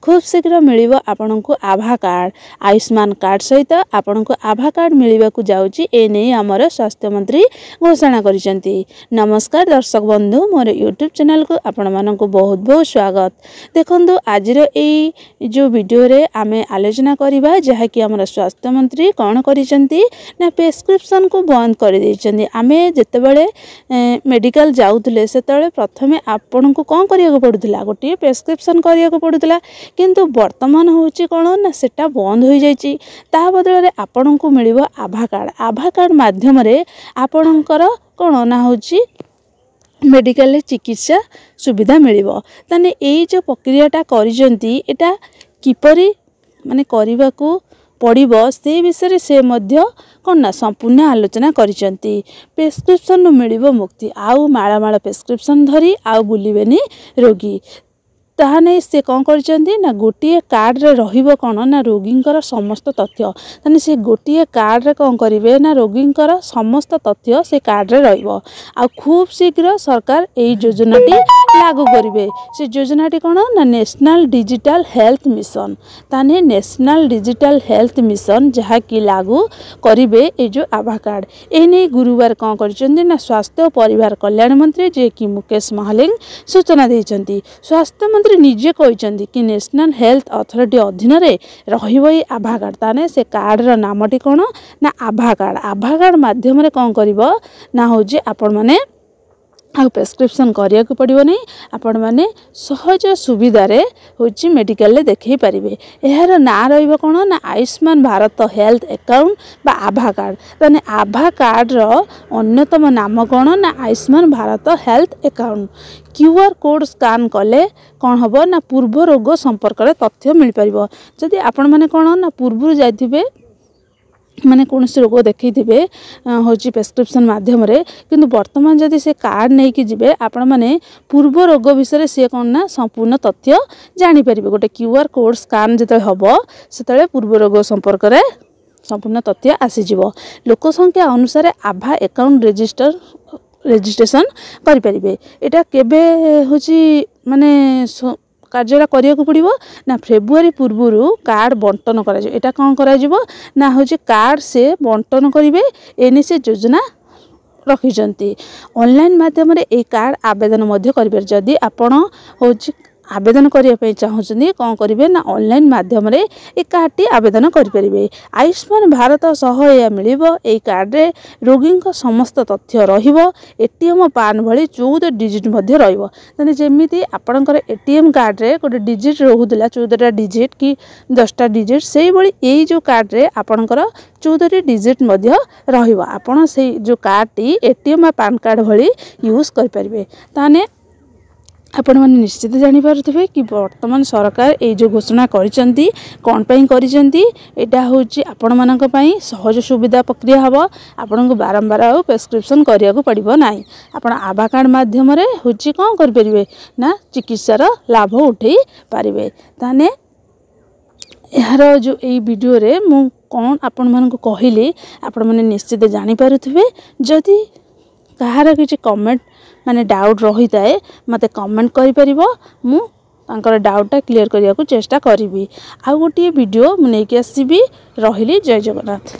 खूब शीघ्र मिलिबो आपनकु आभा card. Ayushman card सहित आपनकु आभा कार्ड मिलिबा को जाउची ए नै हमर स्वास्थ्य मंत्री घोषणा करिसेंती। नमस्कार दर्शक बंधु, मोर यूट्यूब चैनल को आपण मानकु बहुत बहुत स्वागत। देखंतु आजिर ए जो वीडियो रे आमे आलोचना करिबा जहा कि हमर स्वास्थ्य मंत्री कोन करिसेंती ना प्रेस्क्रिप्शन को बंद कर दैछंती। आमे जेतेबेले मेडिकल जाउतले सेतेबेले प्रथमे आपनकु कोन करिया पड़ुला, गोटे प्रेस्क्रिप्शन करिया पड़ुला, किंतु वर्तमान होची कोन ना सेटा बंद हो जाइची। ता बदल रे आपनकु मिलिबो आभा कार्ड। आभा कार्ड माध्यम रे आपनकर कोन ना होची मेडिकल चिकित्सा सुविधा मिलिबो। ताने एई जो प्रक्रियाटा करिसेंती एटा किपरि माने करिबा को पड़िबो से विषय से मध्य कोन ना संपूर्ण आलोचना करिसेंती। प्रेस्क्रिप्शन मिलिबो मुक्ति, आउ माळा माळा प्रेस्क्रिप्शन धरी आउ बुलिबेनी रोगी। ताहा नहीं से कौन करचंती ना गोटे कार्ड रे रहिबो कोन ना रोगींकर समस्त तथ्य। ताने से गोटे कार्ड रे कौन करिवे ना रोगींकर समस्त तथ्य से कार्ड रे रहिबो। आ खूब शीघ्र सरकार एई योजनाटी लागू करिवे। से योजनाटी कोन ना नेशनल डिजिटल हेल्थ मिशन। ताने नेशनल डिजिटल हेल्थ मिशन जहा कि लागू करिवे ए जो आभा कार्ड। ए नै गुरुवार कौन करचंती ना स्वास्थ्य और परिवार कल्याण मंत्री जे कि मुकेश महालिंग सूचना दैछंती। स्वास्थ्य निजे कहते कि नेशनल हेल्थ अथॉरिटी अधीन रे रहिबो ए आभा कार्ड। ताने से कार्ड रो नामटी कोन ना आभा कार्ड। आभा कार्ड माध्यम रे कोन करिवो ना होजे आपण माने आ प्रेस्क्रिप्शन करिया को पड़िबो नै। आपण माने सहज सुविधा रे होची मेडिकल ले देखै परिबे। एहार ना रहिबो कोन ना आयुष्मान भारत हेल्थ अकाउंट बा आभा कार्ड। ताने आभा कार्ड रो अन्यतम नाम कोन ना Ayushman Bharat health account. QR code scan कले कौन हम ना पूर्व रोग संपर्क में तथ्य मिल पार। जदि आपण मैंने कौन ना पूर्व जाइए माने कौन सी रोग देखते हूँ प्रेस्क्रिप्शन मध्यम किंतु वर्तमान जदि से कार्ड नहीं कि जीवे आपण मैंने पूर्व रोग विषय सी कौन ना संपूर्ण तथ्य जानीपर। गोटे क्यूआर कोड स्कान जो हम से पूर्व रोग संपर्क में संपूर्ण तथ्य आसीज। लोक संख्या अनुसार आभा अकाउंट रेजिस्ट्रेशन करें। एटा केबे होची माने कार्य करिया को पड़िबो ना फेब्रुआरी पूर्व कार्ड बंटन करा जे। एटा कोन करा जिवो ना होची कार्ड से बंटन करिवे एने से योजना रखिजंती। ऑनलाइन माध्यम रे ए कार्ड आवेदन मध्य करिवे। जदि आपण होची आवेदन करने चाहते कौन करेंगे ना ऑनलाइन माध्यम रे ए कार्ड आवेदन करें। आयुष्मान भारत सह यह मिलिबो। ए कार्ड रे रोगी समस्त तथ्य रहिबो। एटीएम पान भली 14 डिजिट मध्य रहिबो। ताने जेमिति आपणकर एटीएम कार्ड रे गोटे डिजिट रहुतला 14टा डिजिट कि 10टा डिजिट से भली एई जो कार्ड रे आपणकर 14टी डिजिट मध्य रहिबो। आपण से जो card T ATM PAN card भली यूज कर परिबे। ताने आपण मैंने निश्चित जानीपारे कि वर्तमान सरकार ये जो घोषणा करिसेंती कौन पई करिसेंती। एटा होची आपण मानक पई सहज सुविधा प्रक्रिया हबो। आपण को बारंबार आ प्रेस्क्रिप्शन करिया को पड़िबो नाही। आपण आभा कार्ड माध्यम रे होची कोन कर परिबे ना चिकित्सार लाभ उठै पारिबे। ताने यार जो ए वीडियो रे मु कोन आपण मानक कहिली आपण माने निश्चित जानी पारुथिबे। जदि कहार किछि कमेंट माने डाउट रही थाए मते कमेंट करि परिबो। मु तांकर डाउटटा क्लियर करिया को चेष्टा करिवि। आ गोटे वीडियो मु नेकी आसीबी। रहिली जय जगन्नाथ।